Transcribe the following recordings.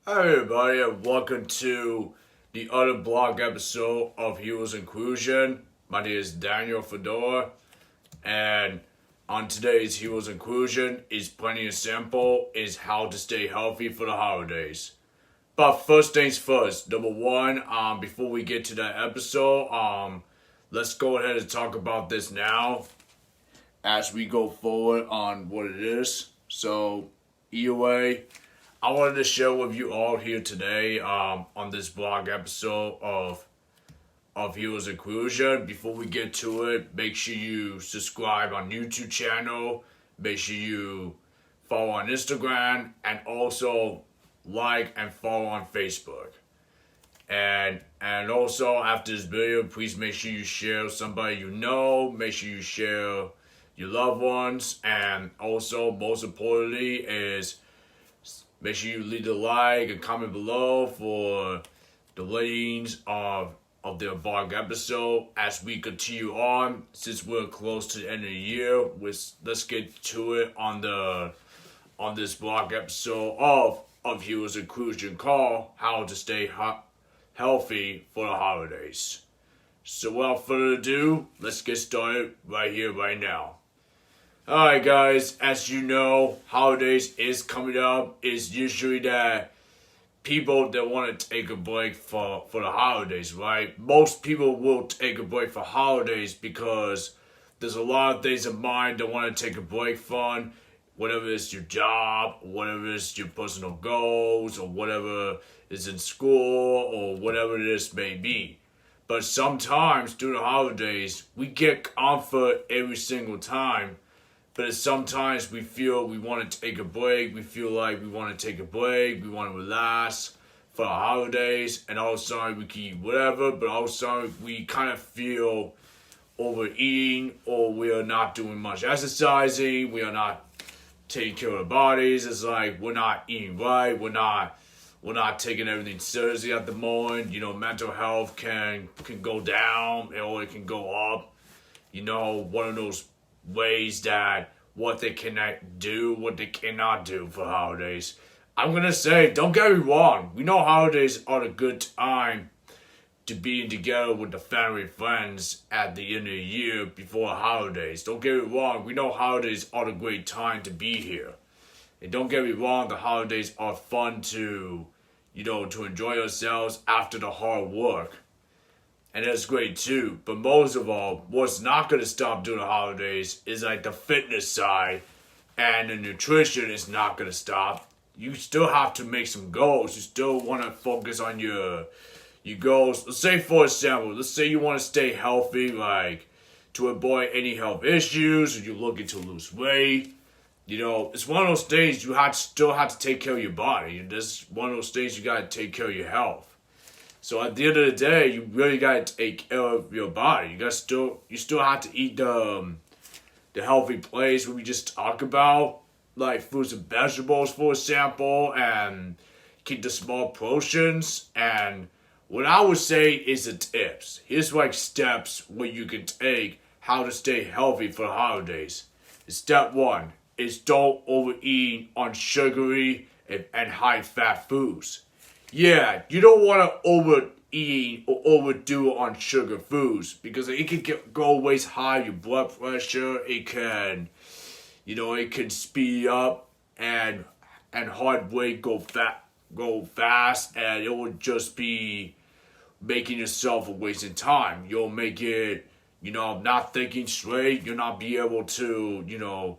Hi everybody and welcome to the other blog episode of Heroes Inclusion. My name is Daniel Fedora and on today's Heroes Inclusion is plenty of simple is how to stay healthy for the holidays. But first things first, number one, before we get to that episode, let's go ahead and talk about this now as we go forward on what it is. So either way, I wanted to share with you all here today on this blog episode of Heroes Inclusion. Before we get to it, make sure you subscribe on YouTube channel. Make sure you follow on Instagram and also like and follow on Facebook. And also after this video, please make sure you share somebody you know. Make sure you share your loved ones, and also most importantly is make sure you leave a like and comment below for the ratings of the blog episode as we continue on. Since we're close to the end of the year, let's get to it on this blog episode of Heroes Inclusion called How to Stay Healthy for the Holidays. So without further ado, let's get started right here, right now. Alright guys, as you know, holidays is coming up. It's usually that people that want to take a break for the holidays, right? Most people will take a break for holidays because there's a lot of things in mind they want to take a break from, whatever it's your job, whatever it's your personal goals, or whatever is in school, or whatever this may be. But sometimes during the holidays, we get comfort every single time. But sometimes we feel we want to take a break. We feel like we want to take a break. We want to relax for the holidays. And all of a sudden we can eat whatever. But all of a sudden we kind of feel overeating, or we are not doing much exercising. We are not taking care of our bodies. It's like we're not eating right. We're not taking everything seriously at the moment. You know, mental health can go down or it can go up. You know, one of those ways that what they cannot do, what they cannot do for holidays. I'm gonna say, don't get me wrong. We know holidays are a good time to being together with the family and friends at the end of the year before the holidays. Don't get me wrong. We know holidays are a great time to be here. And don't get me wrong, the holidays are fun to enjoy ourselves after the hard work. And that's great too. But most of all, what's not going to stop during the holidays is like the fitness side, and the nutrition is not going to stop. You still have to make some goals. You still want to focus on your goals. Let's say, for example, let's say you want to stay healthy, like to avoid any health issues, or you're looking to lose weight. You know, it's one of those things you still have to take care of your body. This is one of those things you got to take care of your health. So at the end of the day, you really gotta take care of your body. You still have to eat the healthy plays we just talked about, like fruits and vegetables, for example, and keep the small portions. And what I would say is the tips. Here's like steps where you can take how to stay healthy for the holidays. Step one is don't overeat on sugary and high fat foods. Yeah, you don't want to overeat or overdo on sugar foods because it can go ways high your blood pressure. It can, it can speed up and heart rate go fast, and it will just be making yourself a wasting time. You'll make it, not thinking straight. You'll not be able to,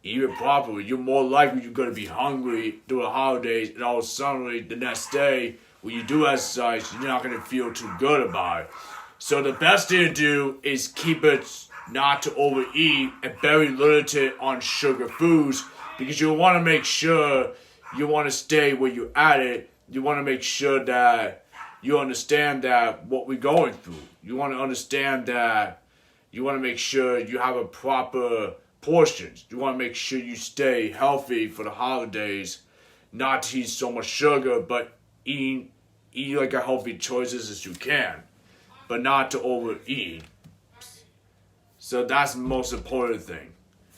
eat it properly. You're more likely you're going to be hungry during the holidays, and all of a sudden the next day when you do exercise, you're not going to feel too good about it. So the best thing to do is keep it not to overeat and very limited on sugar foods, because you want to make sure you want to stay where you're at it. You want to make sure that you understand that what we're going through. You want to understand that you want to make sure you have a proper portions. You want to make sure you stay healthy for the holidays, not to eat so much sugar, but eat like a healthy choices as you can, but not to overeat. So that's the most important thing.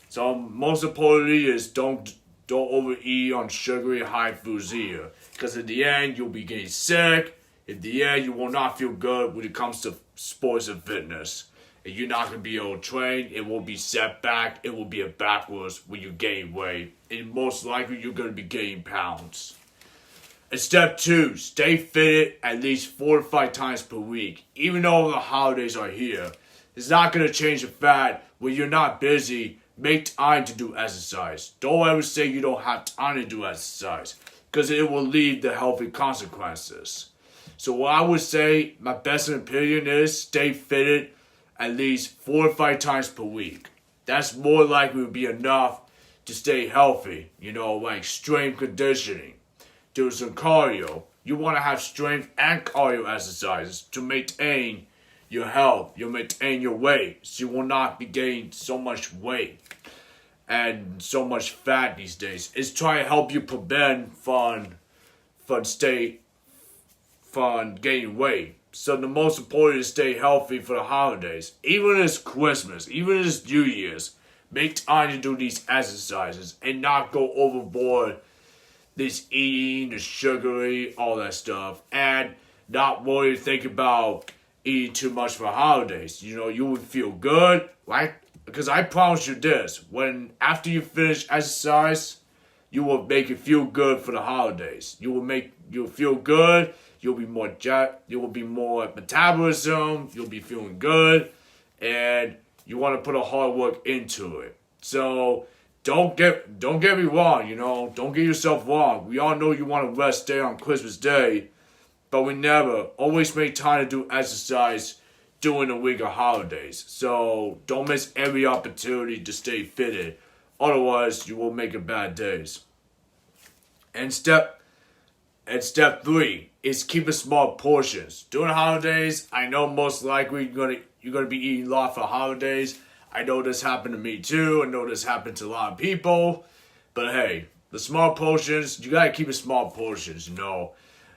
So most importantly is don't don't overeat on sugary high foods either. Because in the end, you'll be getting sick. In the end, you will not feel good when it comes to sports and fitness. And you're not going to be able to train. It will be set back. It will be a backwards when you gain weight. And most likely, you're going to be gaining pounds. And step 2, stay fit at least 4 to 5 times per week. Even though the holidays are here, it's not going to change the fact when you're not busy, make time to do exercise. Don't ever say you don't have time to do exercise, because it will lead to healthy consequences. So what I would say, my best opinion is stay fitted at least 4 to 5 times per week. That's more likely to be enough to stay healthy, like strength conditioning. Do some cardio. You want to have strength and cardio exercises to maintain your health. You'll maintain your weight, so you will not be gaining so much weight and so much fat these days. It's trying to help you prevent from gaining weight. So the most important is stay healthy for the holidays. Even if it's Christmas, even if it's New Year's, make time to do these exercises and not go overboard this eating, the sugary, all that stuff, and not worry to think about eating too much for holidays. You would feel good, right? Because I promise you this, after you finish exercise, you will make it feel good for the holidays. You'll feel good, you'll be more metabolism, you'll be feeling good, and you want to put a hard work into it. So don't get me wrong, don't get yourself wrong. We all know you want to rest day on Christmas Day, but we never always make time to do exercise during the week of holidays. So don't miss every opportunity to stay fitted. Otherwise, you will make it bad days. And step 3 is keeping small portions. During the holidays, I know most likely you're gonna be eating a lot for holidays. I know this happened to me too. I know this happened to a lot of people. But hey, the small portions, you gotta keep it small portions, No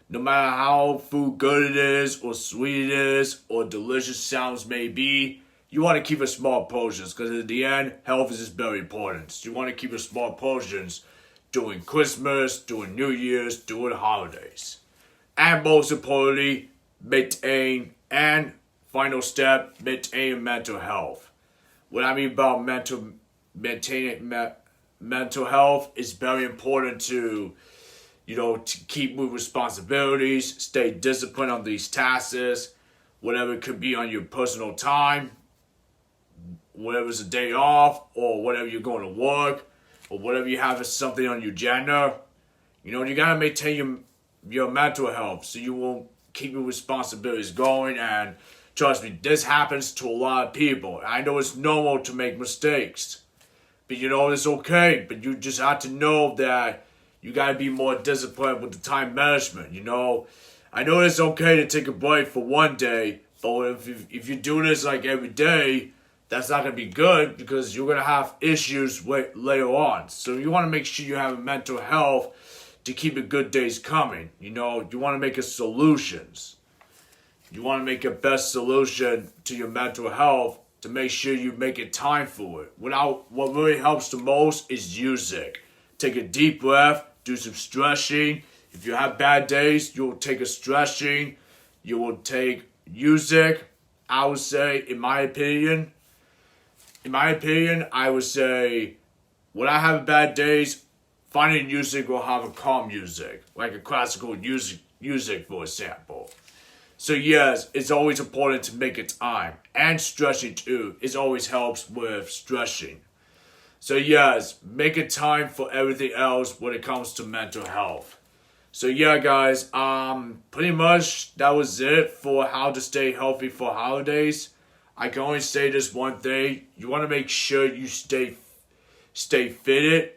matter how food good it is, or sweet it is, or delicious sounds may be, you want to keep it small portions, because in the end, health is just very important. So you want to keep it small portions during Christmas, during New Year's, during holidays. And most importantly, maintain mental health. What I mean about maintaining mental health is very important to keep with responsibilities, stay disciplined on these tasks, whatever it could be on your personal time, whatever it's a day off, or whatever you're going to work, or whatever you have as something on your agenda. You gotta maintain your mental health so you won't keep your responsibilities going. And trust me, this happens to a lot of people. I know it's normal to make mistakes, but it's okay. But you just have to know that you gotta be more disciplined with the time management. I know it's okay to take a break for one day, but if you do this like every day, that's not gonna be good, because you're gonna have issues later on. So you want to make sure you have mental health to keep the good days coming. You want to make solutions. You want to make a best solution to your mental health to make sure you make it time for it. What really helps the most is music. Take a deep breath, do some stretching. If you have bad days, you'll take a stretching. You will take music. I would say, in my opinion, I would say, when I have bad days, finding music will have a calm music, like a classical music, for example. So yes, it's always important to make a time. And stretching too. It always helps with stretching. So yes, make a time for everything else when it comes to mental health. So yeah, guys, pretty much that was it for how to stay healthy for holidays. I can only say this one thing. You want to make sure you stay fitted,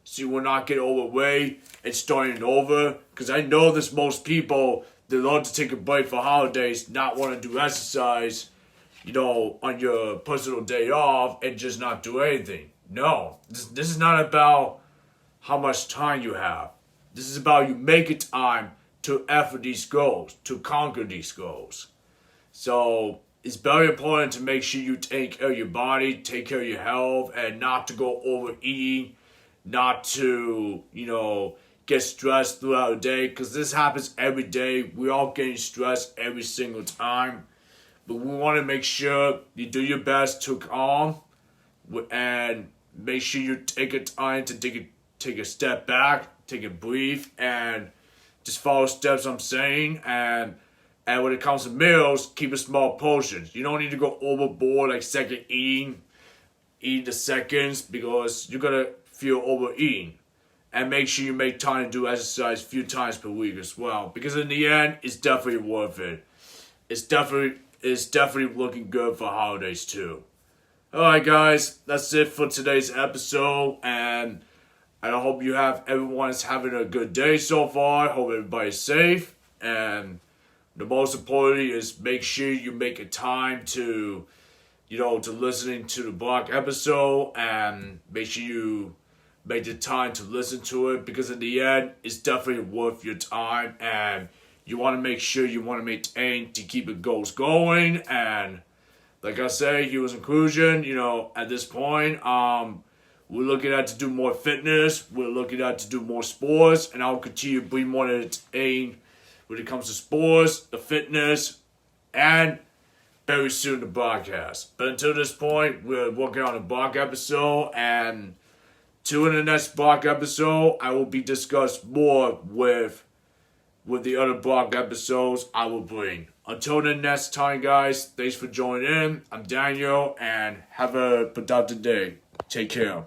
so you will not get overweight and starting over. Because I know there's most people that love to take a break for holidays, not want to do exercise, on your personal day off, and just not do anything. No, this is not about how much time you have. This is about you making time to effort these goals, to conquer these goals. So it's very important to make sure you take care of your body, take care of your health, and not to go overeating not to, get stressed throughout the day, because this happens every day. We're all getting stressed every single time. But we want to make sure you do your best to calm and make sure you take a time to take a step back, take a breathe, and just follow steps I'm saying. And when it comes to meals, keep it small portions. You don't need to go overboard like second eating the seconds, because you're gonna feel overeating. And make sure you make time to do exercise a few times per week as well, because in the end, it's definitely worth it. It's definitely looking good for holidays too. Alright guys, that's it for today's episode, and I hope everyone's having a good day so far. Hope everybody's safe, and the most importantly is make sure you make a time to listening to the blog episode, and make sure you make the time to listen to it, because in the end, it's definitely worth your time, and you want to make sure you want to maintain to keep the goals going. And like I say, Heroes Inclusion, at this point, we're looking at to do more fitness, we're looking at to do more sports, and I'll continue to be more entertained when it comes to sports, the fitness, and very soon the podcast. But until this point, we're working on a blog episode, and in the next blog episode, I will be discussed more with the other blog episodes I will bring. Until the next time, guys, thanks for joining in. I'm Daniel, and have a productive day. Take care.